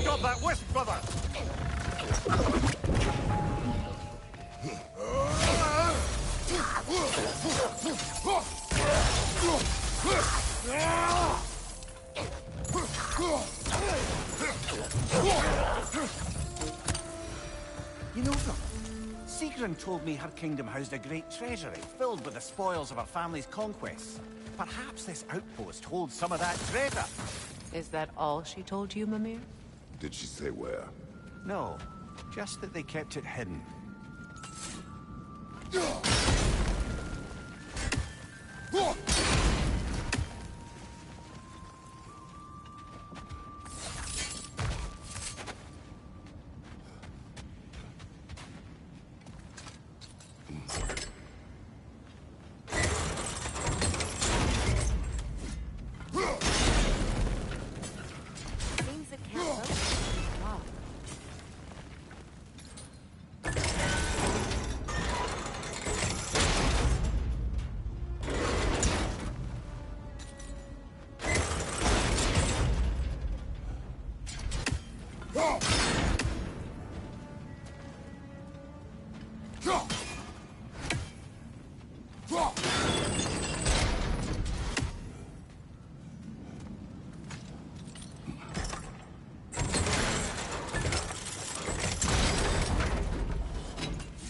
Stop that wisp, brother! You know something? Sigrun told me her kingdom housed a great treasury filled with the spoils of her family's conquests. Perhaps this outpost holds some of that treasure. Is that all she told you, Mimir? Did she say where? No, just that they kept it hidden.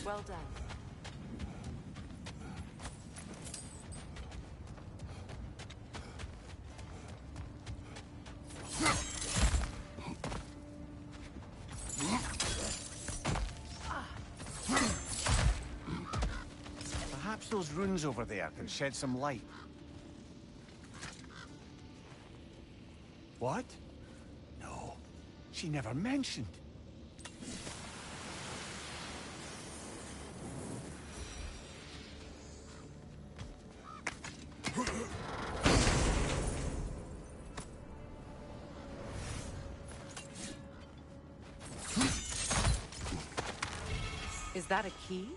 Well done. Perhaps those runes over there can shed some light. What? No, she never mentioned. Is that a key?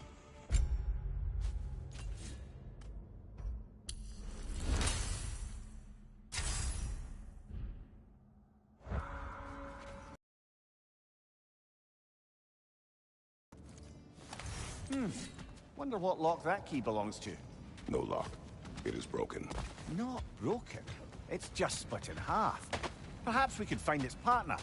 Wonder what lock that key belongs to. No lock. It is broken. Not broken. It's just split in half. Perhaps we could find its partner.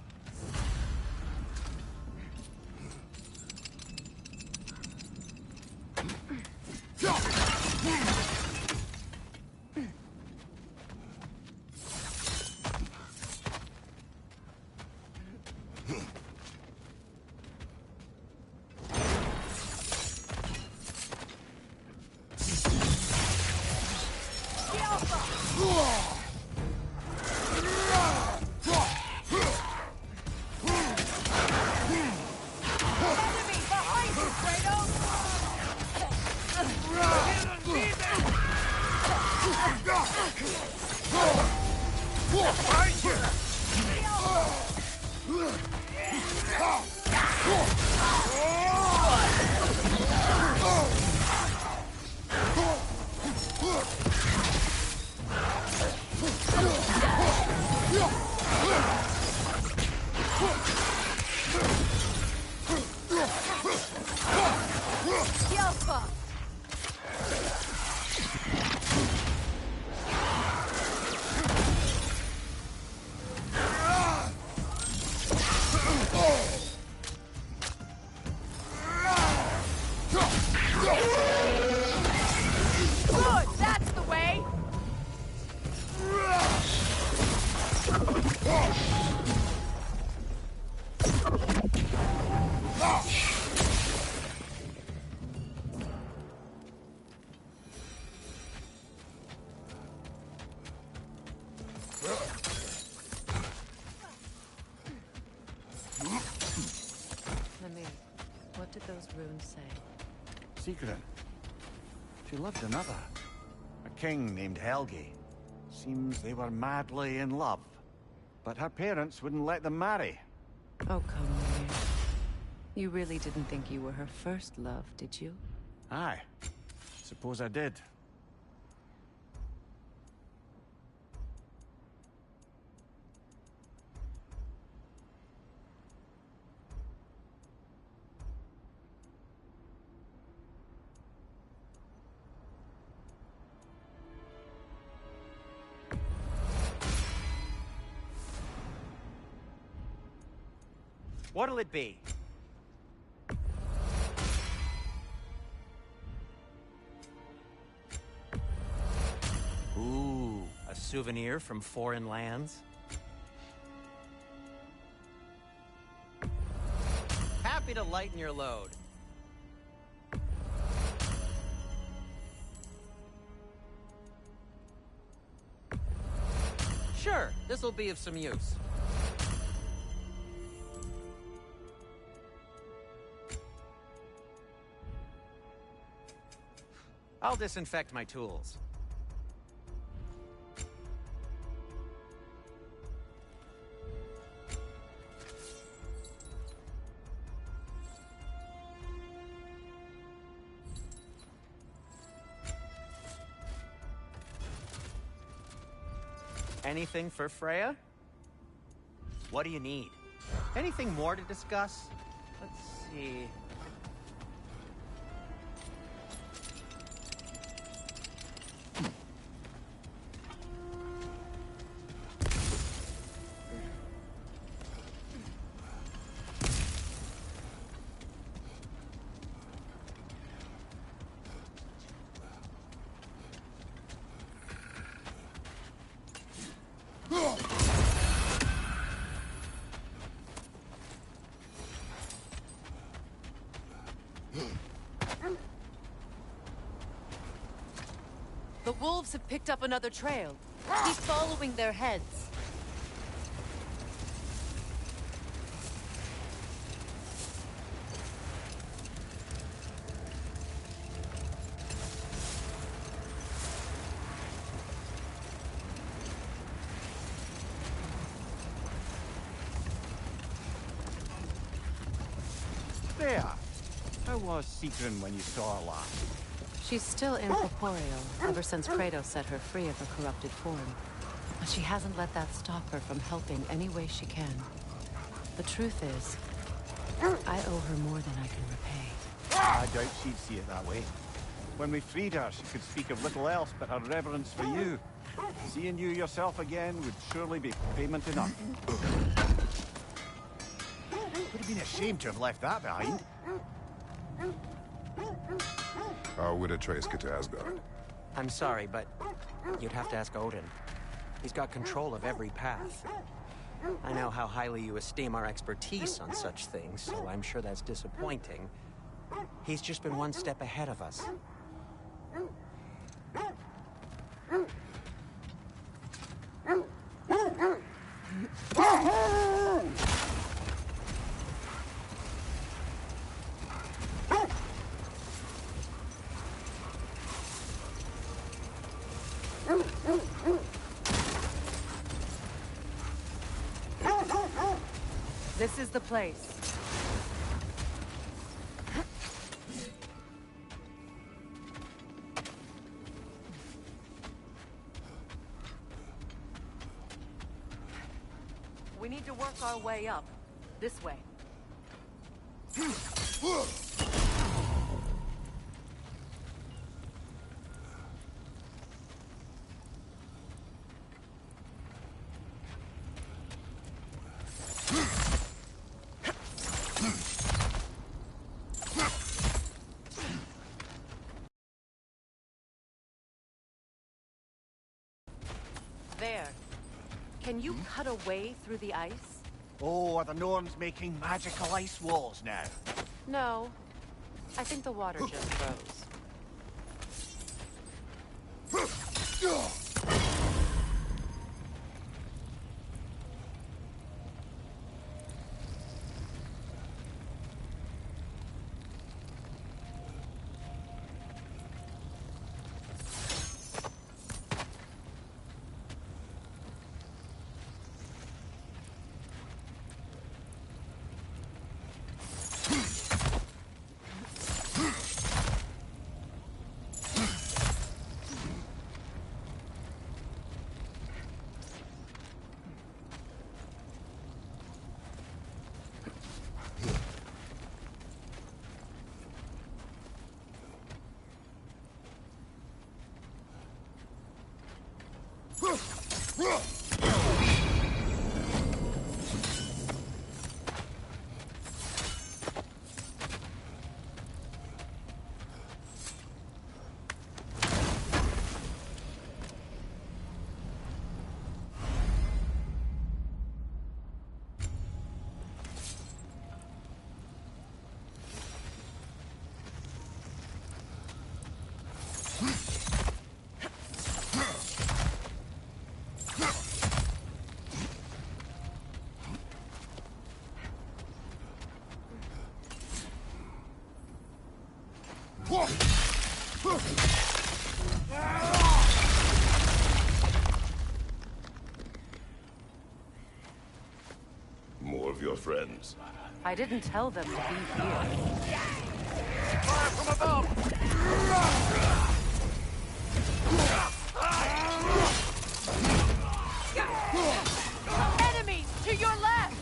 Good, that's the way! Mimir, what did those runes say? Sigrun. She loved another. A king named Helgi. Seems they were madly in love. But her parents wouldn't let them marry. Oh, come, Mimir. You really didn't think you were her first love, did you? Aye. Suppose I did. What'll it be? Ooh, a souvenir from foreign lands? Happy to lighten your load. Sure, this'll be of some use. I'll disinfect my tools. Anything for Freya? What do you need? Anything more to discuss? Let's see. The wolves have picked up another trail. He's following their heads. There. How was Sigrun when you saw her last? She's still incorporeal, ever since Kratos set her free of her corrupted form. But she hasn't let that stop her from helping any way she can. The truth is, I owe her more than I can repay. I doubt she'd see it that way. When we freed her, she could speak of little else but her reverence for you. Seeing you yourself again would surely be payment enough. Would have been a shame to have left that behind. How would Atreus get to Asgard? I'm sorry, but you'd have to ask Odin. He's got control of every path. I know how highly you esteem our expertise on such things, so I'm sure that's disappointing. He's just been one step ahead of us. This is the place. We need to work our way up. This way. There. Can you cut a way through the ice? Oh, are the Norns making magical ice walls now? No. I think the water just froze. More of your friends. I didn't tell them to be here. Fire from above! Enemies to your left!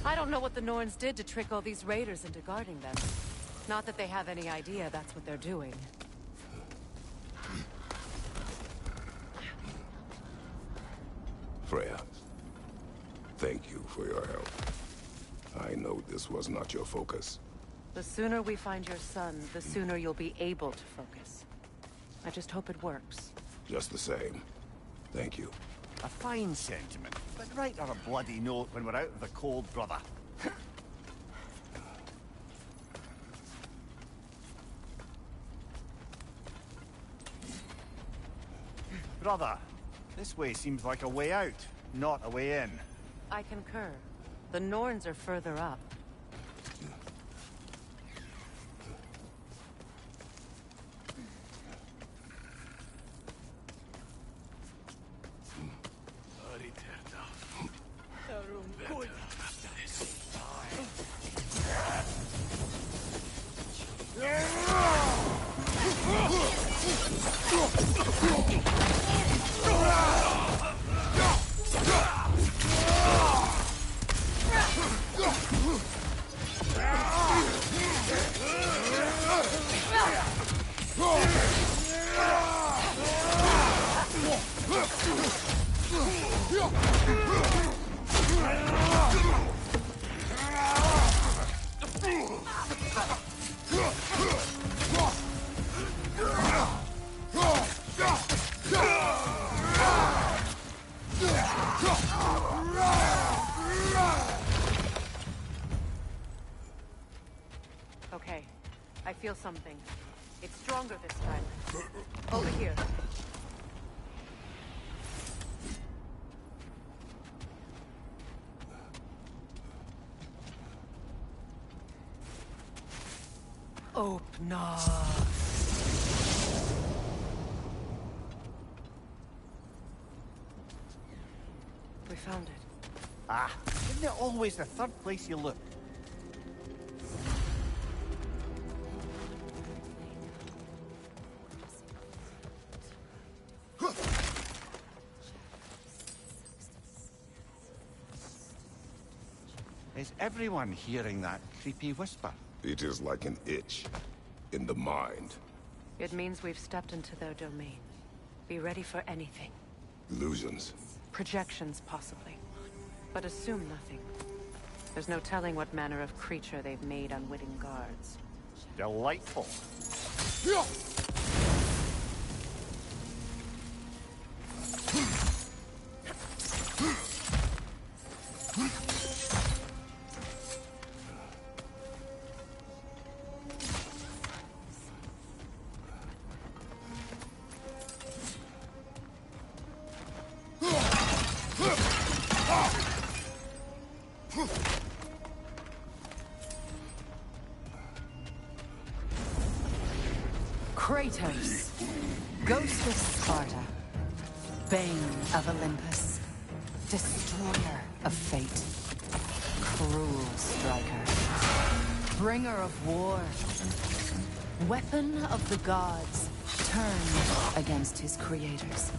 I don't know what the Norns did to trick all these raiders into guarding them. Not that they have any idea that's what they're doing. Freya, thank you for your help. I know this was not your focus. The sooner we find your son, the sooner you'll be able to focus. I just hope it works. Just the same. Thank you. A fine sentiment, but write her a bloody note when we're out of the cold, brother. Brother, this way seems like a way out, not a way in. I concur. The Norns are further up. Okay, I feel something. It's stronger this time. Over here. Opener. We found it. Ah, isn't it always the third place you look? Is everyone hearing that creepy whisper? It is like an itch in the mind. It means we've stepped into their domain. Be ready for anything. Illusions. Projections, possibly. But assume nothing. There's no telling what manner of creature they've made unwitting guards. Delightful. Kratos, Ghost of Sparta, Bane of Olympus, Destroyer of Fate, Cruel Striker, Bringer of War, Weapon of the Gods, turned against his creators.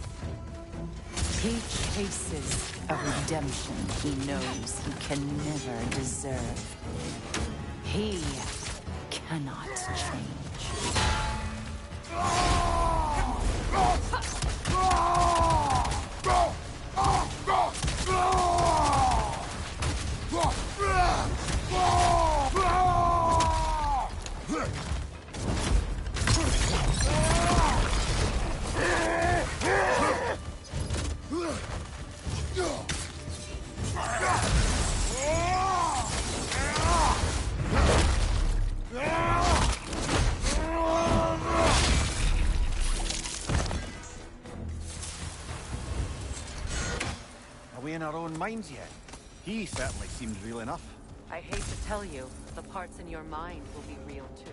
He chases a redemption he knows he can never deserve. He cannot change. Are we in our own minds yet? He certainly seemed real enough. I hate to tell you, the parts in your mind will be real too.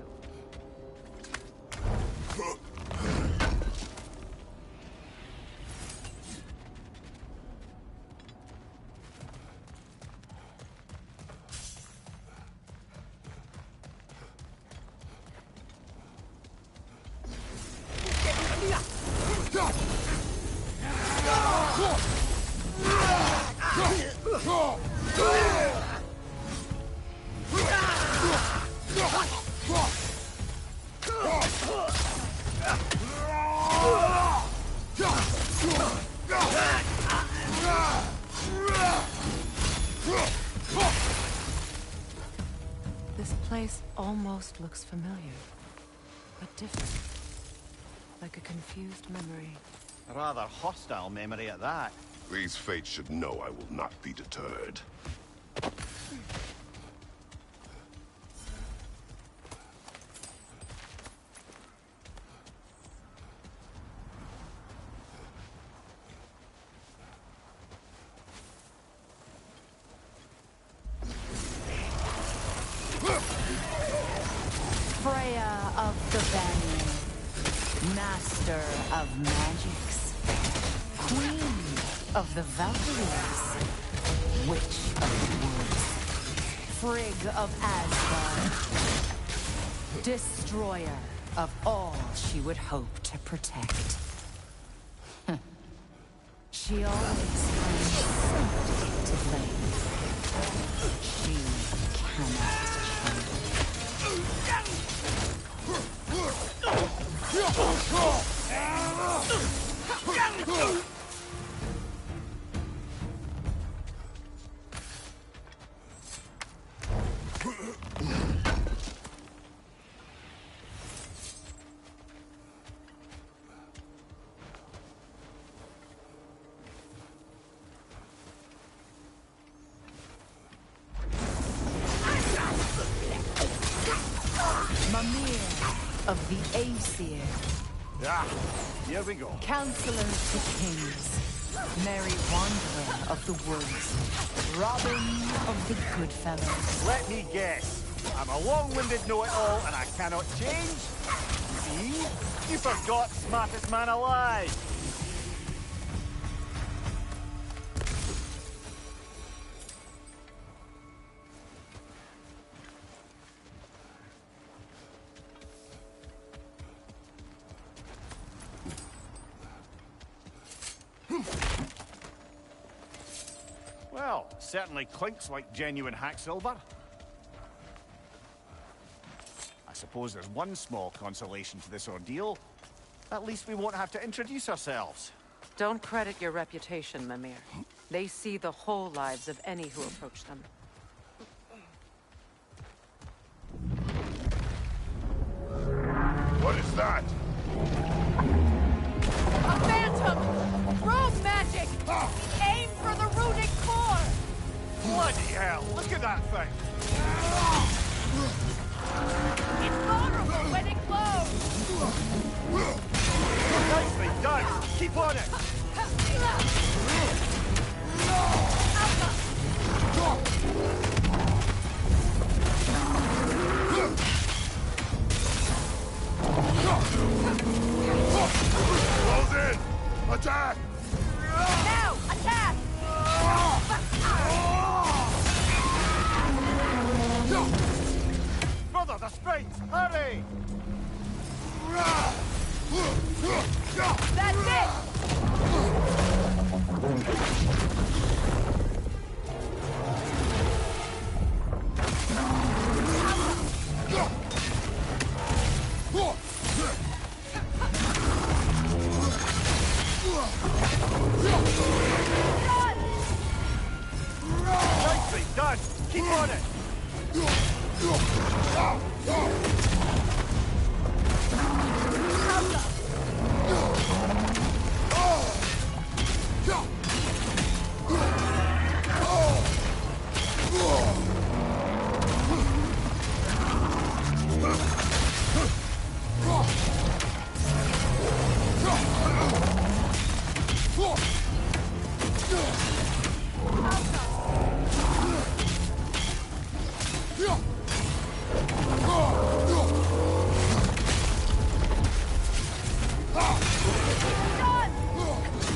This place almost looks familiar, but different. Like a confused memory. A rather hostile memory at that. These fates should know I will not be deterred. Freya of the Banyan, Master of Magics, Queen of the Valkyries, Witch of the Woods, Frigg of Asgard, Destroyer of all she would hope to protect. She always finds somebody to blame. She cannot of the Aesir. Ah, here we go. Counselor to kings, merry wanderer of the woods, Robin of the Goodfellows. Let me guess. I'm a long-winded know-it-all, and I cannot change. See? You forgot smartest man alive. Well, certainly clinks like genuine hack silver. I suppose there's one small consolation to this ordeal. At least we won't have to introduce ourselves. Don't credit your reputation, Mimir. They see the whole lives of any who approach them. What is that? A phantom! Rogue magic! Aim for the runic core! Bloody hell, look at that thing! It's vulnerable when it glows! Nicely done! Keep on it! Close in! Attack! Now! Attack! Brother, the sprites! Hurry! That's it! Nicely done! Keep on it!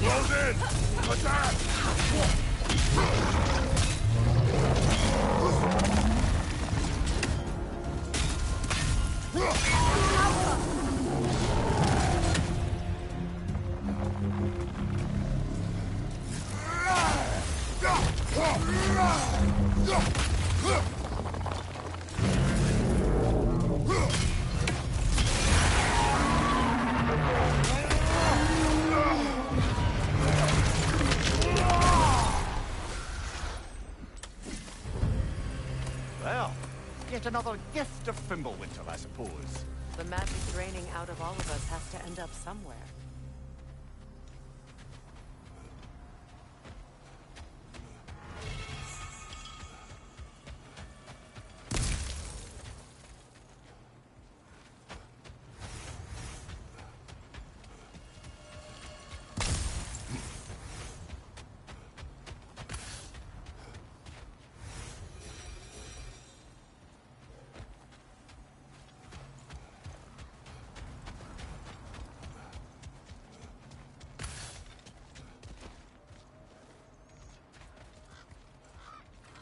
Close in! Attack! Well, yet another gift of Fimbulwinter, I suppose. The magic draining out of all of us has to end up somewhere.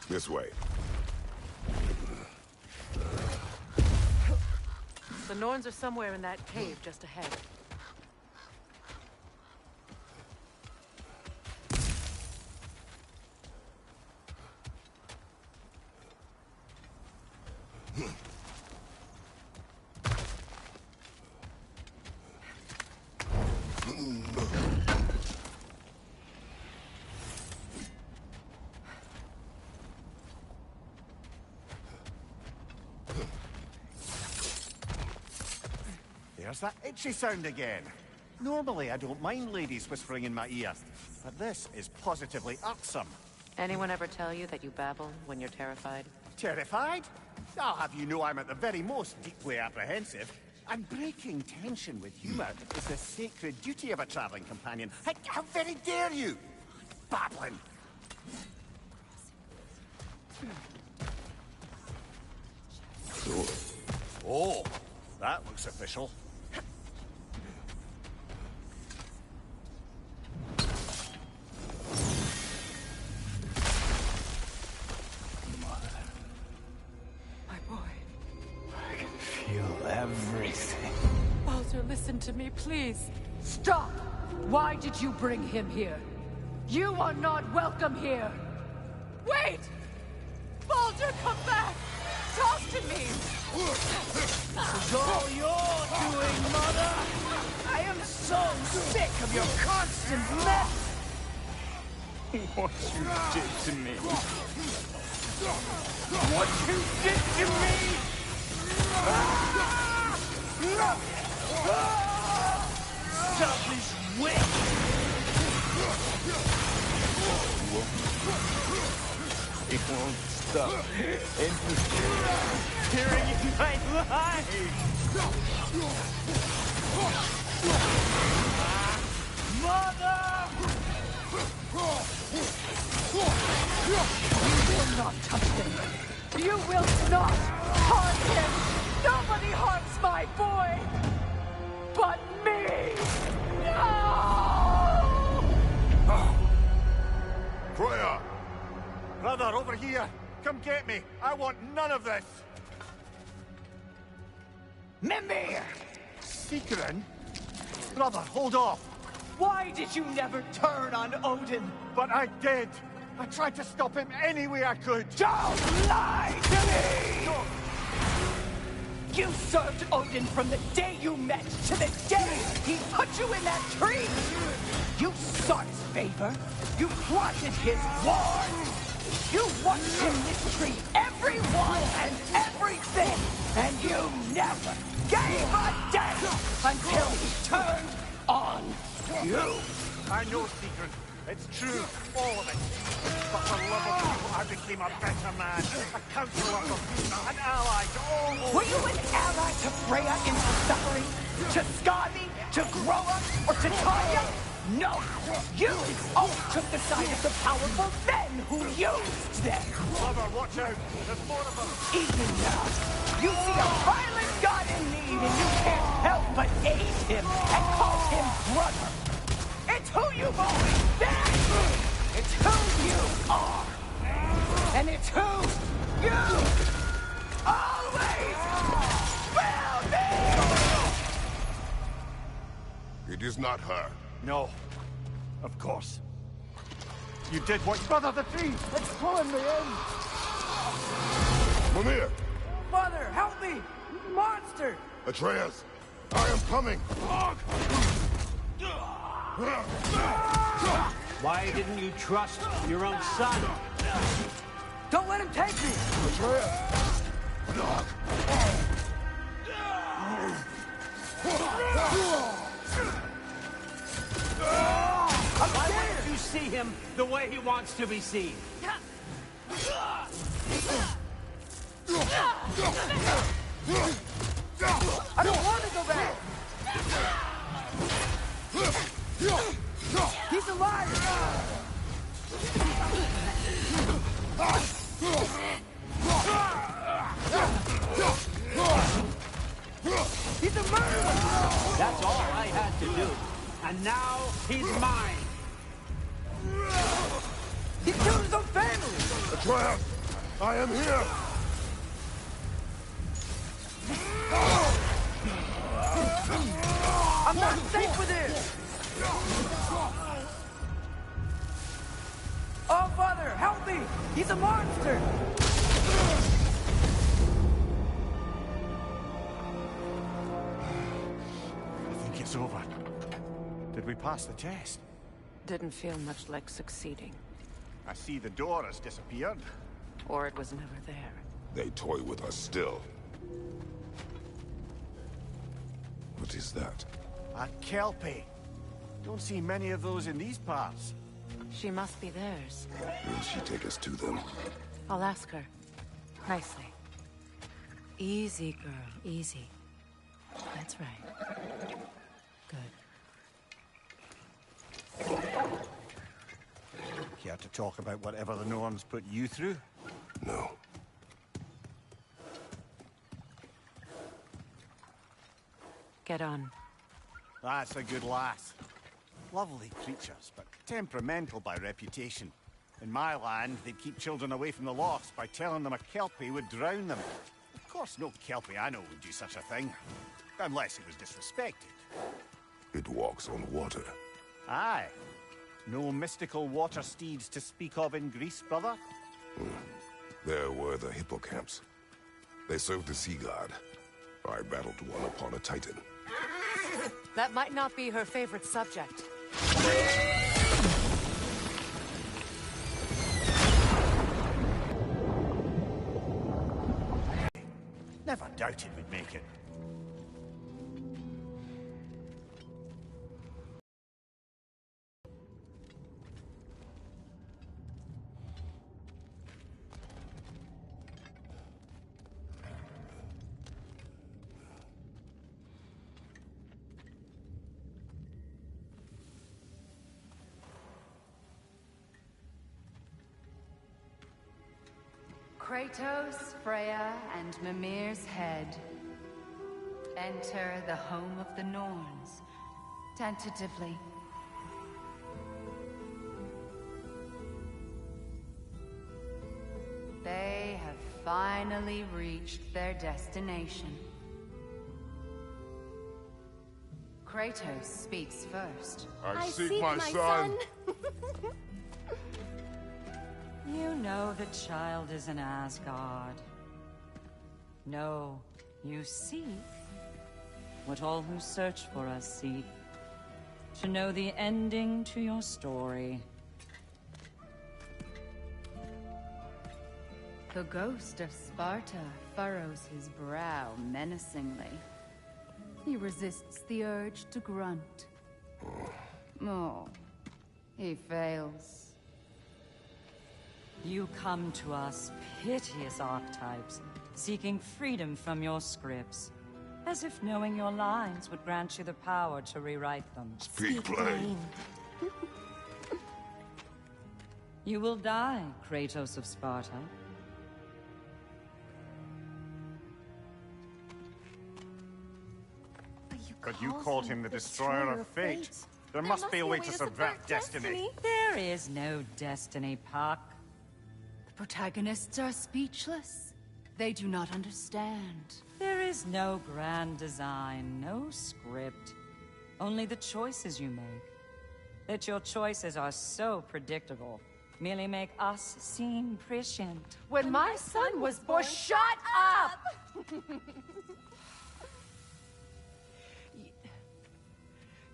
This way. The Norns are somewhere in that cave just ahead. There's that itchy sound again. Normally, I don't mind ladies whispering in my ear, but this is positively irksome. Anyone ever tell you that you babble when you're terrified? Terrified? I'll have you know I'm at the very most deeply apprehensive. And breaking tension with humor is the sacred duty of a traveling companion. How very dare you! Babbling! door. Oh, that looks official. My boy. I can feel everything. Baldur, listen to me, please. Stop! Why did you bring him here? You are not welcome here! Wait! Baldur, come back! Talk to me! It's all you're doing, Mother! I am so sick of your constant mess! What you did to me! What you did to me! Stop this witch! It won't stop interfering in my life! Mother! You will not touch him! You will not harm him! Nobody harms my boy! But me! No! Freya! Brother, over here! Come get me! I want none of this! Mimir! Secret? Brother, hold off! Why did you never turn on Odin? But I did! I tried to stop him any way I could! Don't lie to me! You served Odin from the day you met to the day he put you in that tree! You sought his favor. You plotted his war. You watched him mistreat everyone and everything. And you never gave a damn until he turned on you. I know, Secret. It's true, all of it. But for love of you, I became a better man, a counselor for peace, an ally to all. Were you an ally to Freya in her suffering? To Skadi? To Groa? Or to Tanya? No! You all took the side of the powerful men who used them! Brother, watch out! There's more of them! Even now, you see a violent god in need and you can't help but aid him and call him brother! It's who you've always been! It's who you are! And it's who you always will be! It is not her. No. Of course. You did what... Brother, the tree! It's pulling me in! Mimir! Mother, help me! Monster! Atreus! I am coming! Why didn't you trust your own son? Don't let him take me! Atreus! Why wouldn't you see him the way he wants to be seen? I don't want to go back! He's a liar! He's a murderer! That's all I had to do. And now he's mine. He killed his own family! Atreus! I am here! I'm not safe with him! Oh, Father, help me! He's a monster! I think it's over. Did we pass the test? Didn't feel much like succeeding. I see the door has disappeared. Or it was never there. They toy with us still. What is that? A Kelpie. Don't see many of those in these parts. She must be theirs. Will she take us to them? I'll ask her. Nicely. Easy, girl. Easy. That's right. Good. Care to talk about whatever the norms put you through? No. get on? That's a good lass. Lovely creatures, but temperamental by reputation. In my land, they'd keep children away from the lofts by telling them a Kelpie would drown them. Of course, no Kelpie I know would do such a thing. Unless it was disrespected. It walks on water. Aye. No mystical water steeds to speak of in Greece, brother? There were the hippocamps. They served the sea god. I battled one upon a titan. That might not be her favorite subject. Never doubted we'd make it. Kratos, Freya, and Mimir's head. Enter the home of the Norns, tentatively. They have finally reached their destination. Kratos speaks first. I seek my son. You know the child is in Asgard. No, you seek what all who search for us seek. To know the ending to your story. The ghost of Sparta furrows his brow menacingly. He resists the urge to grunt. Oh, he fails. You come to us, piteous archetypes, seeking freedom from your scripts. As if knowing your lines would grant you the power to rewrite them. Speak plain. You will die, Kratos of Sparta. But you called him the Destroyer of Fate. There must be a way to subvert destiny. There is no destiny, Puck. The protagonists are speechless. They do not understand. There is no grand design, no script. Only the choices you make. That your choices are so predictable, merely make us seem prescient. When my son was born, shut up!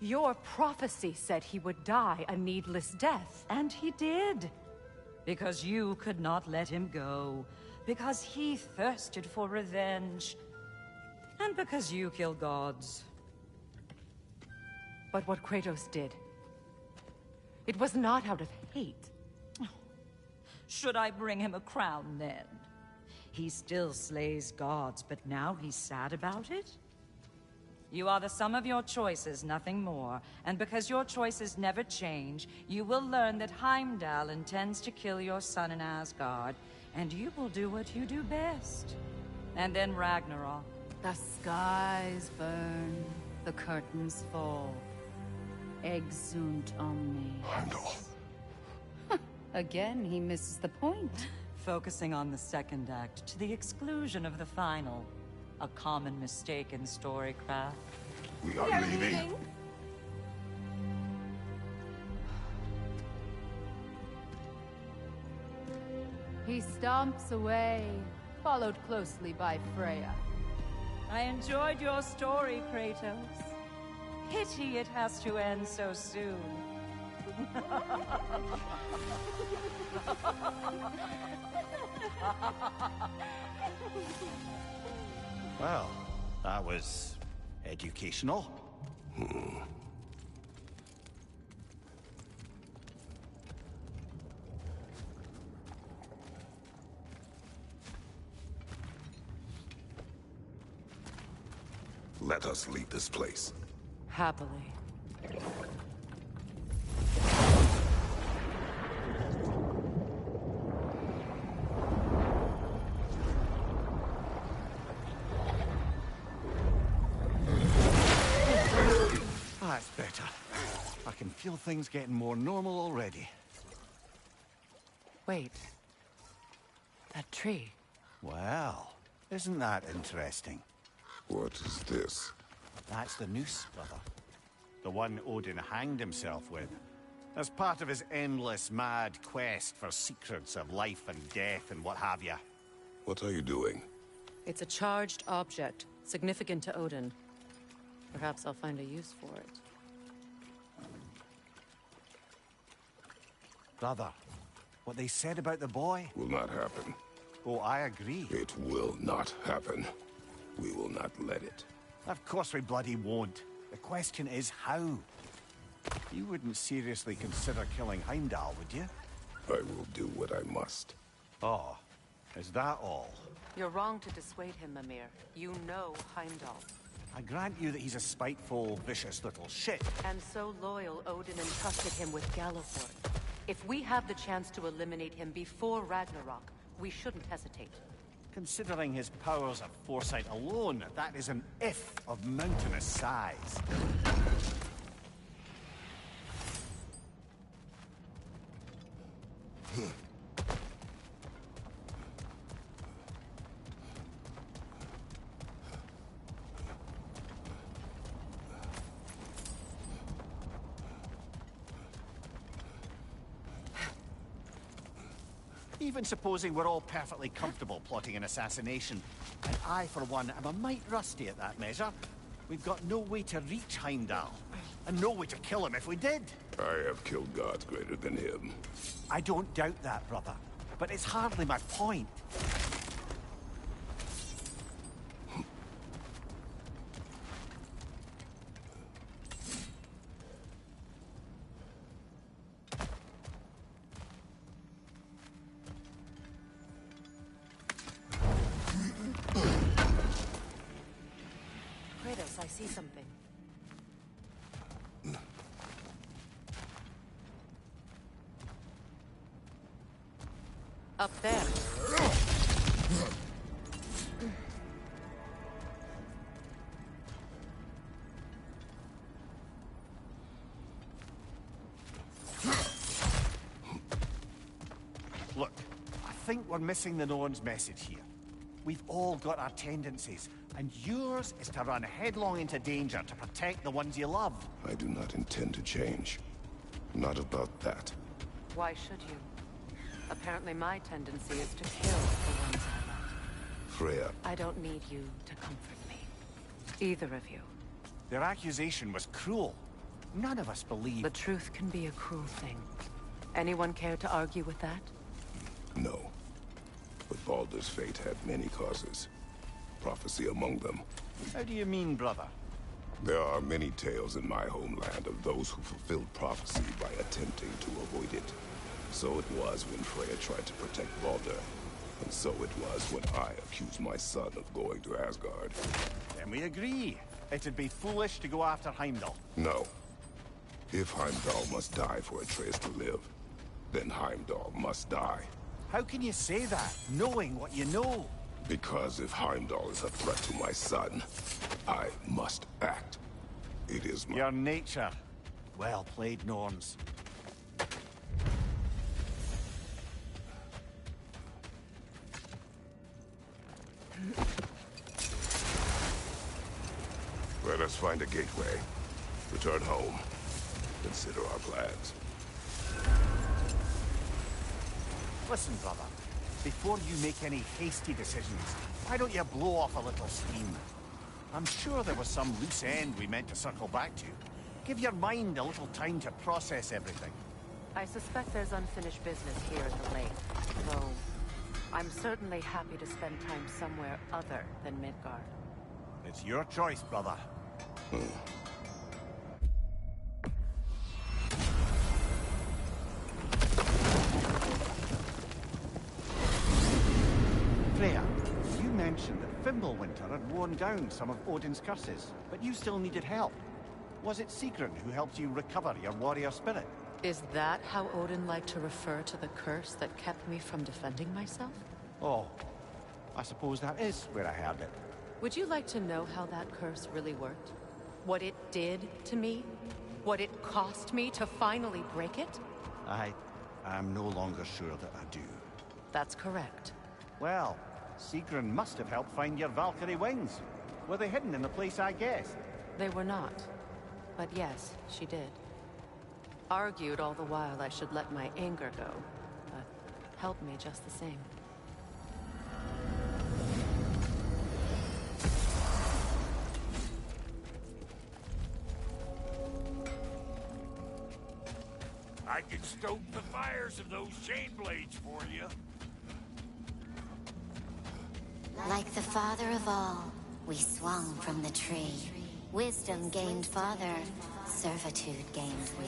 Your prophecy said he would die a needless death. And he did. Because you could not let him go. Because he thirsted for revenge. And because you kill gods. But what Kratos did, it was not out of hate. Should I bring him a crown then? He still slays gods, but now he's sad about it? You are the sum of your choices, nothing more. And because your choices never change, you will learn that Heimdall intends to kill your son in Asgard, and you will do what you do best. And then Ragnarok. The skies burn, the curtains fall. Exunt omnes. Heimdall. Again, he misses the point. Focusing on the second act to the exclusion of the final. A common mistake in storycraft. We are leaving. He stomps away, followed closely by Freya. I enjoyed your story, Kratos. Pity it has to end so soon. Well, that was educational. Let us leave this place. Happily. feel things getting more normal already. Wait. That tree. Well, isn't that interesting? What is this? That's the noose, brother. The one Odin hanged himself with. As part of his endless, mad quest for secrets of life and death and what have you. What are you doing? It's a charged object, significant to Odin. Perhaps I'll find a use for it. Brother, what they said about the boy? Will not happen. Oh, I agree. It will not happen. We will not let it. Of course we bloody won't. The question is how. You wouldn't seriously consider killing Heimdall, would you? I will do what I must. Oh, is that all? You're wrong to dissuade him, Mimir. You know Heimdall. I grant you that he's a spiteful, vicious little shit. And so loyal, Odin entrusted him with Gjallarhorn. If we have the chance to eliminate him before Ragnarok, we shouldn't hesitate. Considering his powers of foresight alone, that is an if of mountainous size. Even supposing we're all perfectly comfortable plotting an assassination, and I, for one, am a mite rusty at that measure, we've got no way to reach Heimdall, and no way to kill him if we did. I have killed gods greater than him. I don't doubt that, brother, but it's hardly my point. I see something. Up there. Look, I think we're missing the Norn's message here. We've all got our tendencies, and yours is to run headlong into danger to protect the ones you love. I do not intend to change. Not about that. Why should you? Apparently my tendency is to kill the ones I love. Freya. I don't need you to comfort me. Either of you. Their accusation was cruel. None of us believe... The truth can be a cruel thing. Anyone care to argue with that? No. But Baldur's fate had many causes. Prophecy among them. How do you mean, brother? There are many tales in my homeland of those who fulfilled prophecy by attempting to avoid it. So it was when Freya tried to protect Baldur. And so it was when I accused my son of going to Asgard. Then we agree. It'd be foolish to go after Heimdall. No. If Heimdall must die for Atreus to live, then Heimdall must die. How can you say that, knowing what you know? Because if Heimdall is a threat to my son, I must act. It is my... Your nature. Well played, Norns. Let us find a gateway. Return home. Consider our plans. Listen, brother. Before you make any hasty decisions, why don't you blow off a little steam? I'm sure there was some loose end we meant to circle back to. Give your mind a little time to process everything. I suspect there's unfinished business here at the lake, though I'm certainly happy to spend time somewhere other than Midgard. It's your choice, brother. Freya, you mentioned that Fimbulwinter had worn down some of Odin's curses, but you still needed help. Was it Sigrun who helped you recover your warrior spirit? Is that how Odin liked to refer to the curse that kept me from defending myself? Oh, I suppose that is where I heard it. Would you like to know how that curse really worked? What it did to me? What it cost me to finally break it? I'm no longer sure that I do. That's correct. Well, Sigrun must have helped find your Valkyrie wings. Were they hidden in the place I guessed? They were not. But yes, she did. Argued all the while I should let my anger go, but helped me just the same. I can stoke the fires of those chain blades for you. Like the father of all, we swung from the tree. Wisdom gained father, servitude gained we.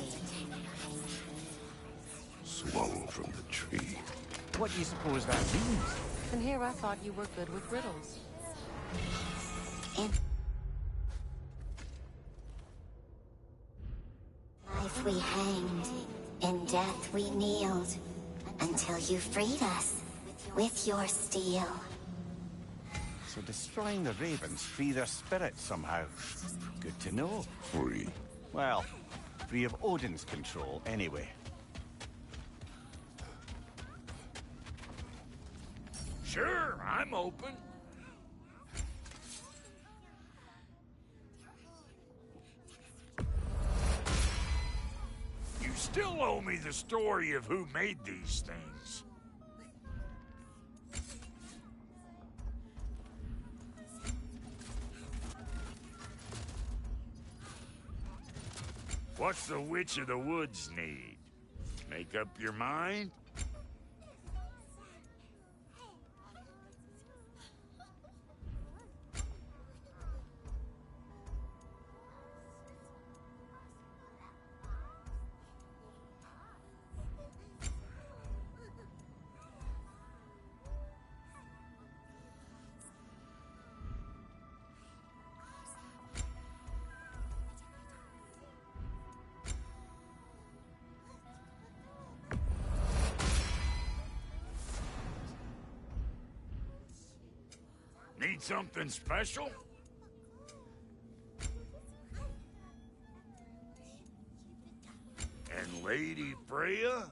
Swung from the tree. What do you suppose that means? And here I thought you were good with riddles. In life we hanged, in death we kneeled, until you freed us with your steel. So destroying the ravens free their spirits somehow. Good to know. Free. Well, free of Odin's control, anyway. Sure, I'm open. You still owe me the story of who made these things. What's the Witch of the Woods need? Make up your mind? Need something special? And Lady Freya?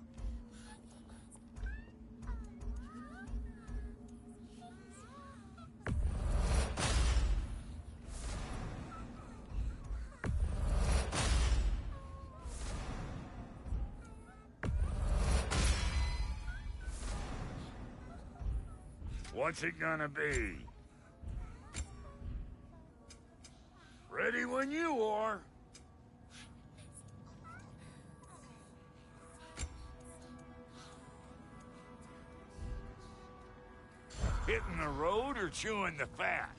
What's it gonna be? Ready when you are. Hitting the road or chewing the fat?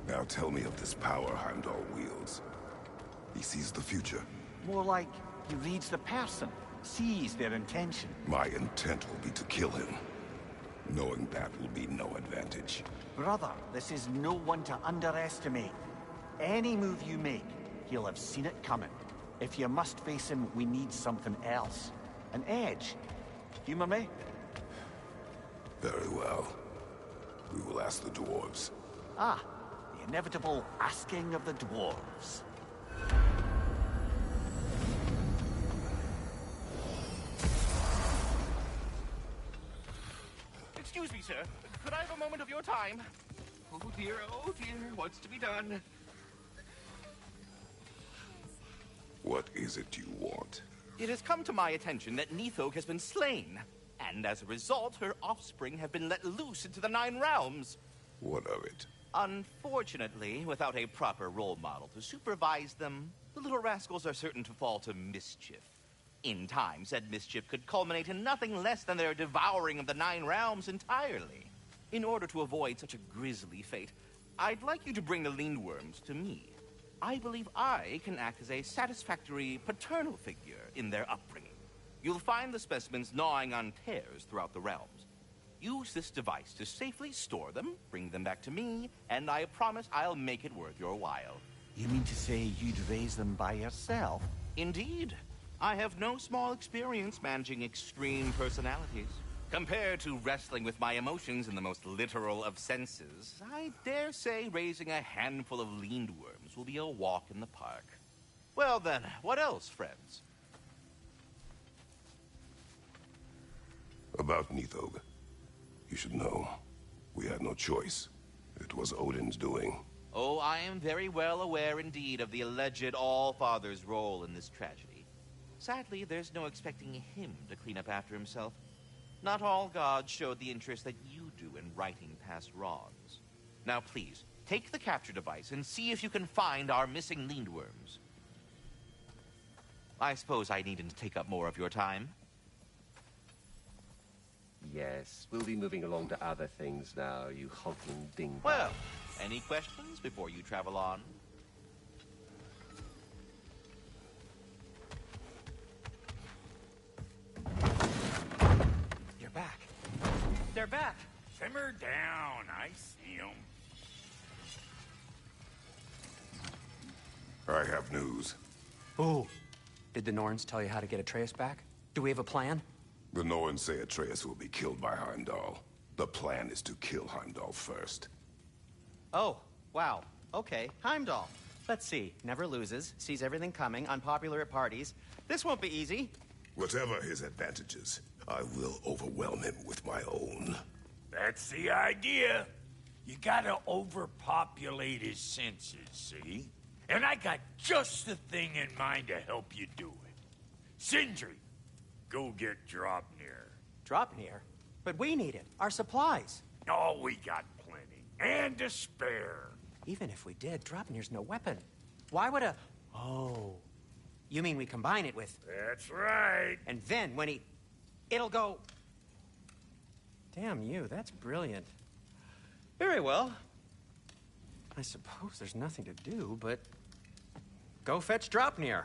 Now tell me of this power Heimdall wields. He sees the future. More like he reads the person, sees their intention. My intent will be to kill him. Knowing that will be no advantage. Brother, this is no one to underestimate. Any move you make, he'll have seen it coming. If you must face him, we need something else. An edge. Humor me? Very well. We will ask the dwarves. Ah, the inevitable asking of the dwarves. Excuse me, sir. Could I have a moment of your time? Oh dear, what's to be done? What is it you want? It has come to my attention that Nithog has been slain, and as a result, her offspring have been let loose into the Nine Realms. What of it? Unfortunately, without a proper role model to supervise them, the little rascals are certain to fall to mischief. In time, said mischief could culminate in nothing less than their devouring of the Nine Realms entirely. In order to avoid such a grisly fate, I'd like you to bring the Lindworms to me. I believe I can act as a satisfactory paternal figure in their upbringing. You'll find the specimens gnawing on tears throughout the realms. Use this device to safely store them, bring them back to me, and I promise I'll make it worth your while. You mean to say you'd raise them by yourself? Indeed. I have no small experience managing extreme personalities. Compared to wrestling with my emotions in the most literal of senses, I dare say raising a handful of Lindworms will be a walk in the park. Well then, what else, friends? About Nithog. You should know, we had no choice. It was Odin's doing. Oh, I am very well aware indeed of the alleged All-Father's role in this tragedy. Sadly, there's no expecting him to clean up after himself. Not all gods showed the interest that you do in righting past wrongs. Now please, take the capture device and see if you can find our missing Lindworms. I suppose I needn't take up more of your time. Yes, we'll be moving along to other things now, you hulking dingbat. Well, any questions before you travel on? You're back. They're back. Simmer down. I see 'em. I have news. Ooh. Did the Norns tell you how to get Atreus back? Do we have a plan? The Norns say Atreus will be killed by Heimdall. The plan is to kill Heimdall first. Oh, wow. Okay, Heimdall. Let's see. Never loses, sees everything coming, unpopular at parties. This won't be easy. Whatever his advantages, I will overwhelm him with my own. That's the idea. You gotta overpopulate his senses, see? And I got just the thing in mind to help you do it. Sindri, go get Draupnir. Draupnir? But we need it. Our supplies. Oh, we got plenty. And to spare. Even if we did, Draupnir's no weapon. Why would a... Oh. You mean we combine it with... That's right. And then when he... It'll go... Damn you, that's brilliant. Very well. I suppose there's nothing to do, but... Go fetch Draupnir.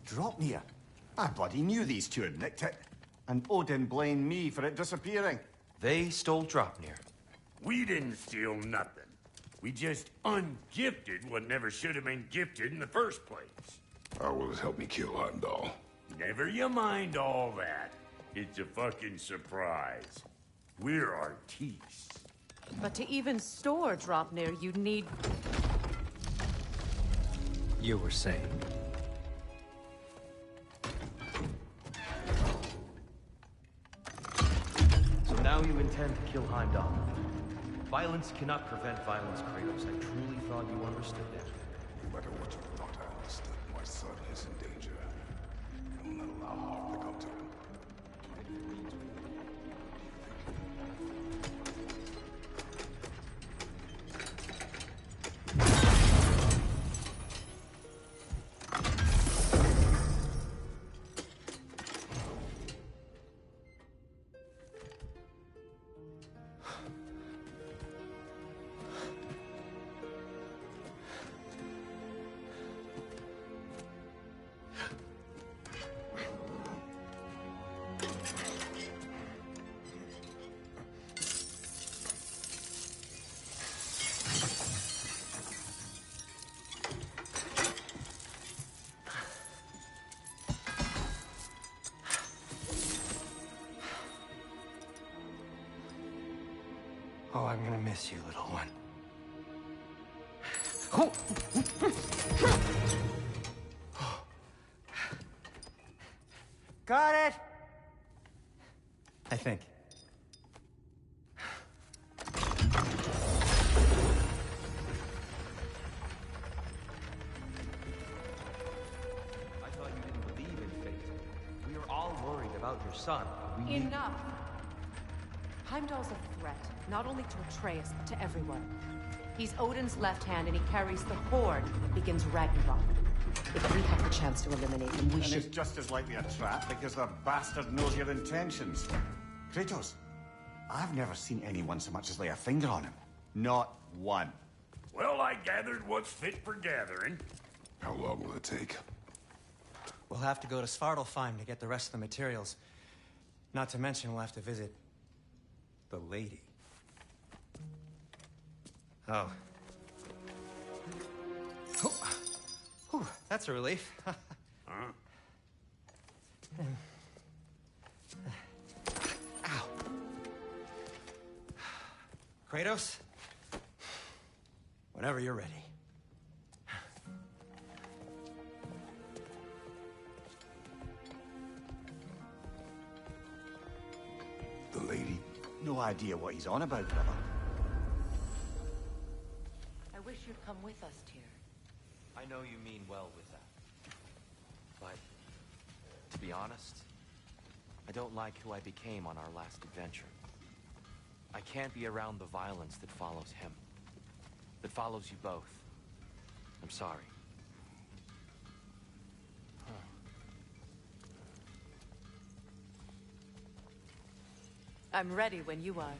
Draupnir? I bloody knew these two had nicked it. And Odin blamed me for it disappearing. They stole Draupnir. We didn't steal nothing. We just ungifted what never should have been gifted in the first place. How will it help me kill Heimdall? Never you mind all that. It's a fucking surprise. We're artistes. But to even store Draupnir, you'd need... You were saying? So now you intend to kill Heimdall. Violence cannot prevent violence, Kratos. I truly thought you understood that. No matter what you thought I understood, my son is in danger. I will not allow harm to come to him. Oh, I'm gonna miss you, little one. Got it! I think. I thought you didn't believe in fate. We are all worried about your son. We need... Enough! Heimdall's a threat, not only to Atreus, but to everyone. He's Odin's left hand, and he carries the horde that begins Ragnarok. If we have the chance to eliminate him, we should... And it's just as likely a trap because the bastard knows your intentions. Kratos, I've never seen anyone so much as lay a finger on him. Not one. Well, I gathered what's fit for gathering. How long will it take? We'll have to go to Svartalfheim to get the rest of the materials. Not to mention we'll have to visit... the lady. Oh. Whew, that's a relief. Huh? Ow. Kratos? Whenever you're ready. The lady? No idea what he's on about, brother. I wish you'd come with us, Tyr. I know you mean well with that. But, to be honest, I don't like who I became on our last adventure. I can't be around the violence that follows him. That follows you both. I'm sorry. I'm ready when you are.